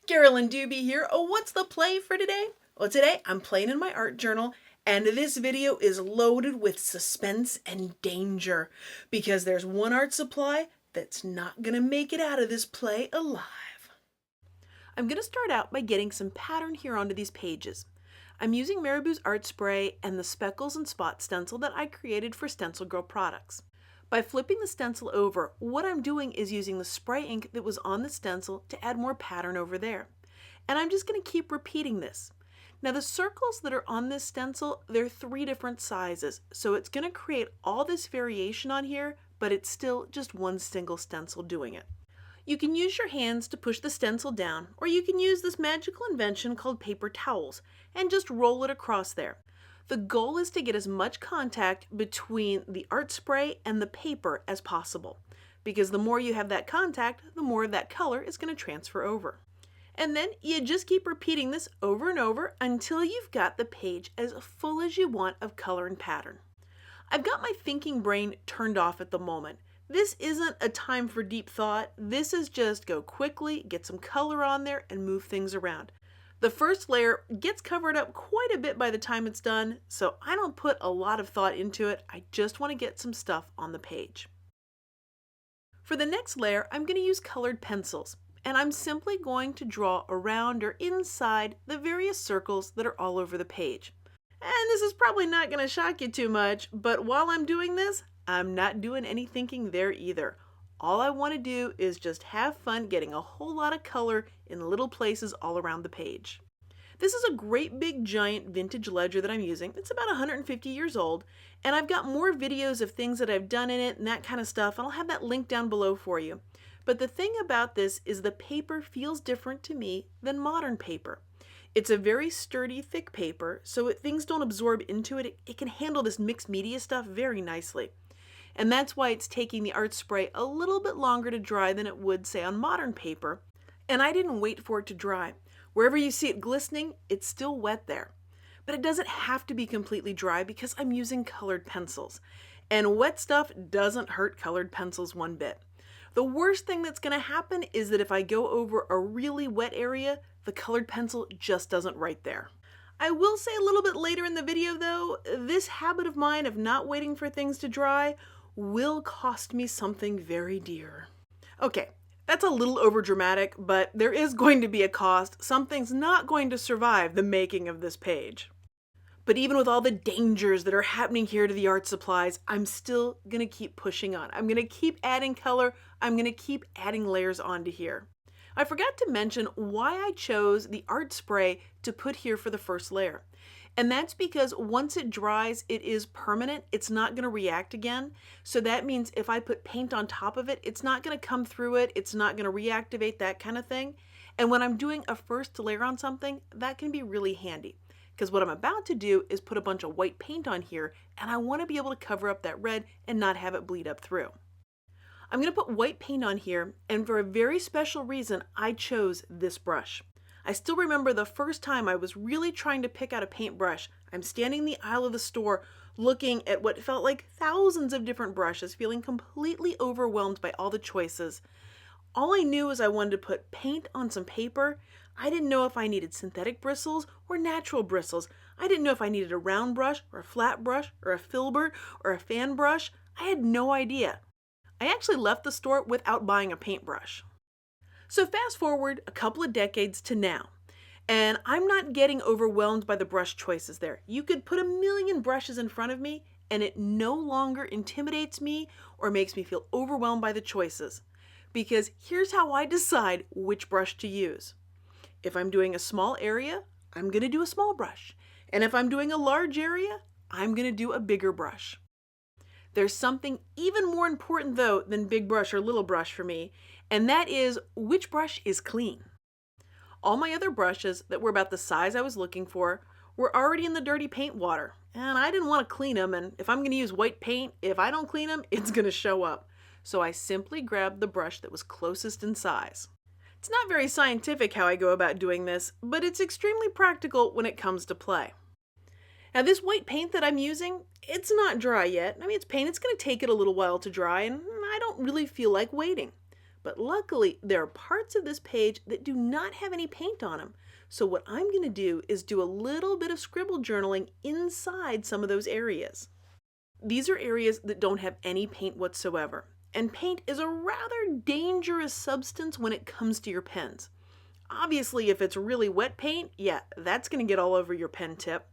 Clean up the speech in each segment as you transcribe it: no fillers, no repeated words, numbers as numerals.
Carolyn Dube here. Oh, what's the play for today? Well, today I'm playing in my art journal, and this video is loaded with suspense and danger because there's one art supply that's not gonna make it out of this play alive. I'm gonna start out by getting some pattern here onto these pages. I'm using Marabou's art spray and the speckles and spot stencil that I created for StencilGirl Products. By flipping the stencil over, what I'm doing is using the spray ink that was on the stencil to add more pattern over there. And I'm just going to keep repeating this. Now the circles that are on this stencil, they're 3 different sizes, so it's going to create all this variation on here, but it's still just one single stencil doing it. You can use your hands to push the stencil down, or you can use this magical invention called paper towels and just roll it across there. The goal is to get as much contact between the art spray and the paper as possible, because the more you have that contact, the more of that color is going to transfer over. And then you just keep repeating this over and over until you've got the page as full as you want of color and pattern. I've got my thinking brain turned off at the moment. This isn't a time for deep thought. This is just go quickly, get some color on there, and move things around. The first layer gets covered up quite a bit by the time it's done, so I don't put a lot of thought into it. I just want to get some stuff on the page. For the next layer, I'm going to use colored pencils, and I'm simply going to draw around or inside the various circles that are all over the page. And this is probably not going to shock you too much, but while I'm doing this, I'm not doing any thinking there either. All I want to do is just have fun getting a whole lot of color in little places all around the page. This is a great big giant vintage ledger that I'm using. It's about 150 years old, and I've got more videos of things that I've done in it and that kind of stuff, and I'll have that link down below for you. But the thing about this is the paper feels different to me than modern paper. It's a very sturdy, thick paper, so things don't absorb into it. It can handle this mixed media stuff very nicely. And that's why it's taking the art spray a little bit longer to dry than it would, say, on modern paper. And I didn't wait for it to dry. Wherever you see it glistening, it's still wet there. But it doesn't have to be completely dry because I'm using colored pencils. And wet stuff doesn't hurt colored pencils one bit. The worst thing that's going to happen is that if I go over a really wet area, the colored pencil just doesn't write there. I will say a little bit later in the video though, this habit of mine of not waiting for things to dry will cost me something very dear. Okay, that's a little overdramatic, but there is going to be a cost. Something's not going to survive the making of this page. But even with all the dangers that are happening here to the art supplies, I'm still gonna keep pushing on. I'm gonna keep adding color. I'm gonna keep adding layers onto here. I forgot to mention why I chose the art spray to put here for the first layer. And that's because once it dries, it is permanent. It's not going to react again. So that means if I put paint on top of it, it's not going to come through it. It's not going to reactivate, that kind of thing. And when I'm doing a first layer on something, that can be really handy. Because what I'm about to do is put a bunch of white paint on here, and I want to be able to cover up that red and not have it bleed up through. I'm going to put white paint on here, and for a very special reason, I chose this brush. I still remember the first time I was really trying to pick out a paintbrush. I'm standing in the aisle of the store looking at what felt like thousands of different brushes, feeling completely overwhelmed by all the choices. All I knew was I wanted to put paint on some paper. I didn't know if I needed synthetic bristles or natural bristles. I didn't know if I needed a round brush or a flat brush or a filbert or a fan brush. I had no idea. I actually left the store without buying a paintbrush. So fast forward a couple of decades to now, and I'm not getting overwhelmed by the brush choices there. You could put a million brushes in front of me, and it no longer intimidates me or makes me feel overwhelmed by the choices. Because here's how I decide which brush to use. If I'm doing a small area, I'm going to do a small brush. And if I'm doing a large area, I'm going to do a bigger brush. There's something even more important though than big brush or little brush for me, and that is which brush is clean. All my other brushes that were about the size I was looking for were already in the dirty paint water, and I didn't want to clean them, and if I'm going to use white paint, if I don't clean them, it's going to show up. So I simply grabbed the brush that was closest in size. It's not very scientific how I go about doing this, but it's extremely practical when it comes to play. Now this white paint that I'm using, it's not dry yet. I mean, it's paint, it's going to take it a little while to dry, and I don't really feel like waiting. But luckily, there are parts of this page that do not have any paint on them. So what I'm going to do is do a little bit of scribble journaling inside some of those areas. These are areas that don't have any paint whatsoever. And paint is a rather dangerous substance when it comes to your pens. Obviously, if it's really wet paint, yeah, that's going to get all over your pen tip.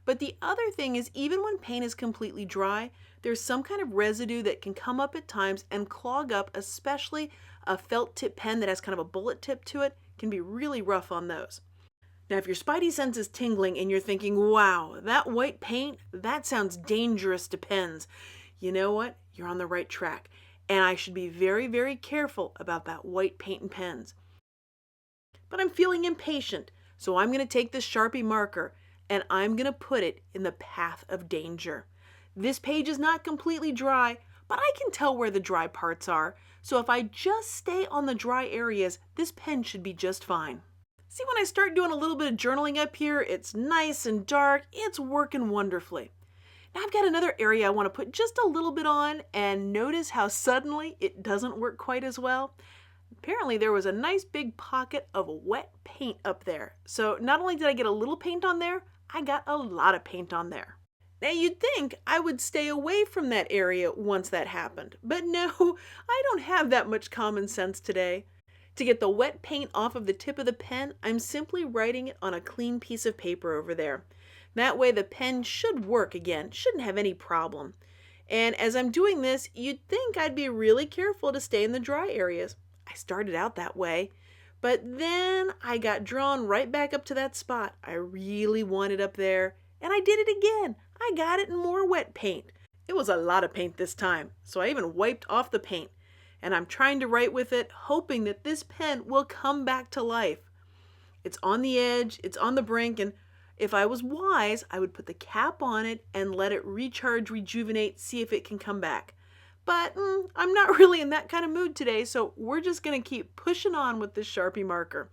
But the other thing is, even when paint is completely dry, there's some kind of residue that can come up at times and clog up, especially a felt tip pen that has kind of a bullet tip to it, can be really rough on those. Now, if your spidey sense is tingling and you're thinking, wow, that white paint, that sounds dangerous to pens, you know what? You're on the right track. And I should be very, very careful about that white paint in pens. But I'm feeling impatient, so I'm going to take this Sharpie marker and I'm going to put it in the path of danger. This page is not completely dry, but I can tell where the dry parts are. So if I just stay on the dry areas, this pen should be just fine. See, when I start doing a little bit of journaling up here, it's nice and dark. It's working wonderfully. Now I've got another area I want to put just a little bit on, and notice how suddenly it doesn't work quite as well. Apparently there was a nice big pocket of wet paint up there. So not only did I get a little paint on there, I got a lot of paint on there. Now you'd think I would stay away from that area once that happened, but no, I don't have that much common sense today. To get the wet paint off of the tip of the pen, I'm simply writing it on a clean piece of paper over there. That way the pen should work again, shouldn't have any problem. And as I'm doing this, you'd think I'd be really careful to stay in the dry areas. I started out that way, but then I got drawn right back up to that spot I really wanted up there, and I did it again. I got it in more wet paint. It was a lot of paint this time, so I even wiped off the paint, and I'm trying to write with it, hoping that this pen will come back to life. It's on the edge, it's on the brink, and if I was wise, I would put the cap on it and let it recharge, rejuvenate, see if it can come back. But I'm not really in that kind of mood today, so we're just going to keep pushing on with this Sharpie marker.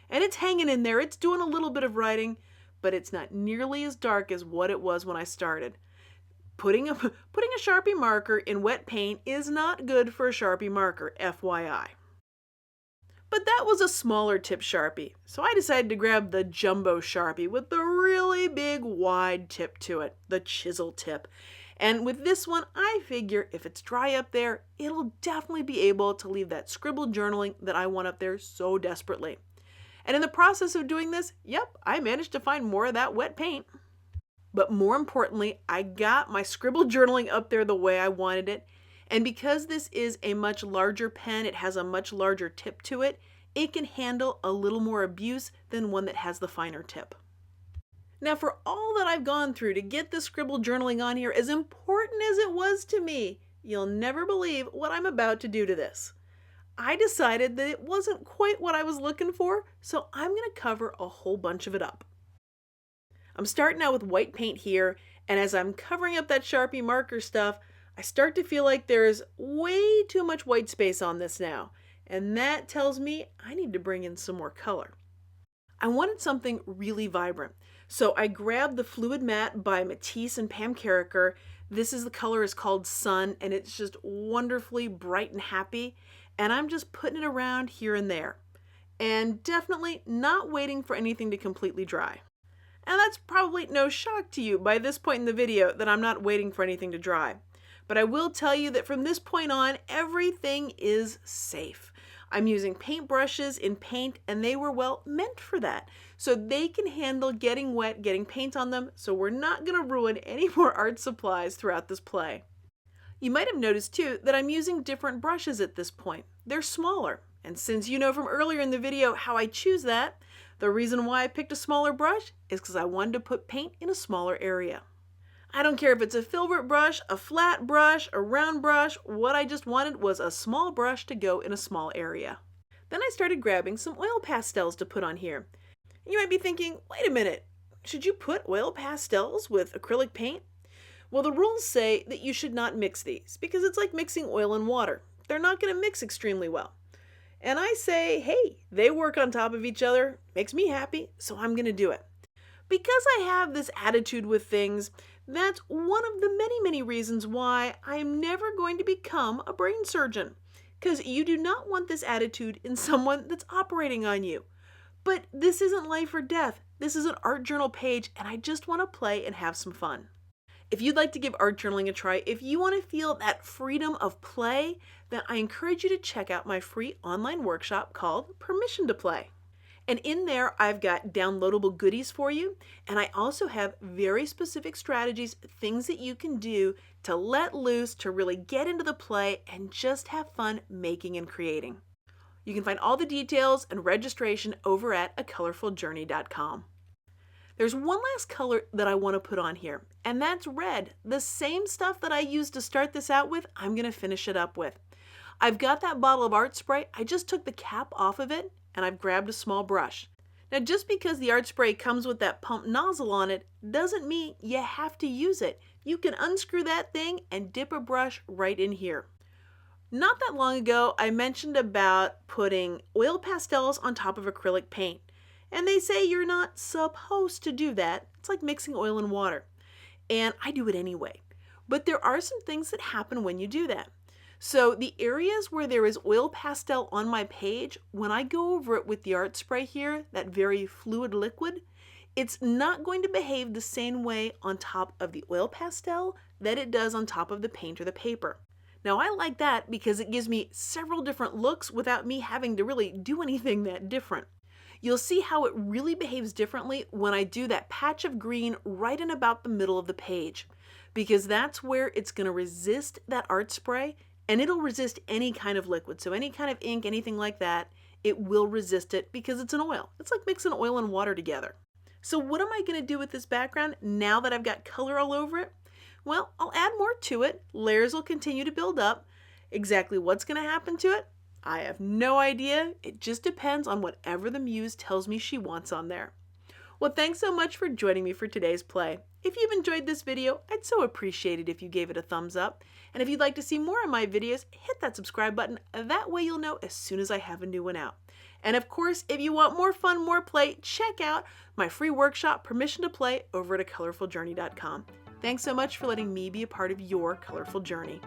And it's hanging in there, it's doing a little bit of writing, but it's not nearly as dark as what it was when I started. Putting a Sharpie marker in wet paint is not good for a Sharpie marker, FYI. But that was a smaller tip Sharpie, so I decided to grab the jumbo Sharpie with the really big wide tip to it, the chisel tip. And with this one, I figure if it's dry up there, it'll definitely be able to leave that scribble journaling that I want up there so desperately. And in the process of doing this, yep, I managed to find more of that wet paint. But more importantly, I got my scribble journaling up there the way I wanted it. And because this is a much larger pen, it has a much larger tip to it, it can handle a little more abuse than one that has the finer tip. Now, for all that I've gone through to get the scribble journaling on here, as important as it was to me, you'll never believe what I'm about to do to this. I decided that it wasn't quite what I was looking for, so I'm going to cover a whole bunch of it up. I'm starting out with white paint here, and as I'm covering up that Sharpie marker stuff, I start to feel like there's way too much white space on this now, and that tells me I need to bring in some more color. I wanted something really vibrant, so I grabbed the Fluid Matte by Matisse and Pam Carricker. The color is called Sun, and it's just wonderfully bright and happy, and I'm just putting it around here and there, and definitely not waiting for anything to completely dry. And that's probably no shock to you by this point in the video that I'm not waiting for anything to dry. But I will tell you that from this point on, everything is safe. I'm using paint brushes in paint, and they were, well, meant for that. So they can handle getting wet, getting paint on them, so we're not going to ruin any more art supplies throughout this play. You might have noticed, too, that I'm using different brushes at this point. They're smaller, and since you know from earlier in the video how I choose that, the reason why I picked a smaller brush is because I wanted to put paint in a smaller area. I don't care if it's a filbert brush, a flat brush, a round brush, what I just wanted was a small brush to go in a small area. Then I started grabbing some oil pastels to put on here. You might be thinking, wait a minute, should you put oil pastels with acrylic paint? Well, the rules say that you should not mix these because it's like mixing oil and water. They're not going to mix extremely well. And I say, hey, they work on top of each other, makes me happy, so I'm going to do it. Because I have this attitude with things, that's one of the many, many reasons why I am never going to become a brain surgeon. because you do not want this attitude in someone that's operating on you. But this isn't life or death. This is an art journal page, and I just want to play and have some fun. If you'd like to give art journaling a try, if you want to feel that freedom of play, then I encourage you to check out my free online workshop called Permission to Play. And in there, I've got downloadable goodies for you, and I also have very specific strategies, things that you can do to let loose, to really get into the play and just have fun making and creating. You can find all the details and registration over at acolorfuljourney.com. There's one last color that I want to put on here, and that's red. The same stuff that I used to start this out with, I'm going to finish it up with. I've got that bottle of art spray. I just took the cap off of it, and I've grabbed a small brush. Now, just because the art spray comes with that pump nozzle on it doesn't mean you have to use it. You can unscrew that thing and dip a brush right in here. Not that long ago, I mentioned about putting oil pastels on top of acrylic paint. And they say you're not supposed to do that. It's like mixing oil and water. And I do it anyway. But there are some things that happen when you do that. So the areas where there is oil pastel on my page, when I go over it with the art spray here, that very fluid liquid, it's not going to behave the same way on top of the oil pastel that it does on top of the paint or the paper. Now I like that because it gives me several different looks without me having to really do anything that different. You'll see how it really behaves differently when I do that patch of green right in about the middle of the page, because that's where it's going to resist that art spray, and it'll resist any kind of liquid. So any kind of ink, anything like that, it will resist it because it's an oil. It's like mixing oil and water together. So what am I going to do with this background now that I've got color all over it? Well, I'll add more to it. Layers will continue to build up. Exactly what's going to happen to it? I have no idea. It just depends on whatever the muse tells me she wants on there. Well, thanks so much for joining me for today's play. If you've enjoyed this video, I'd so appreciate it if you gave it a thumbs up. And if you'd like to see more of my videos, hit that subscribe button. That way you'll know as soon as I have a new one out. And of course, if you want more fun, more play, check out my free workshop, Permission to Play, over at acolorfuljourney.com. Thanks so much for letting me be a part of your colorful journey.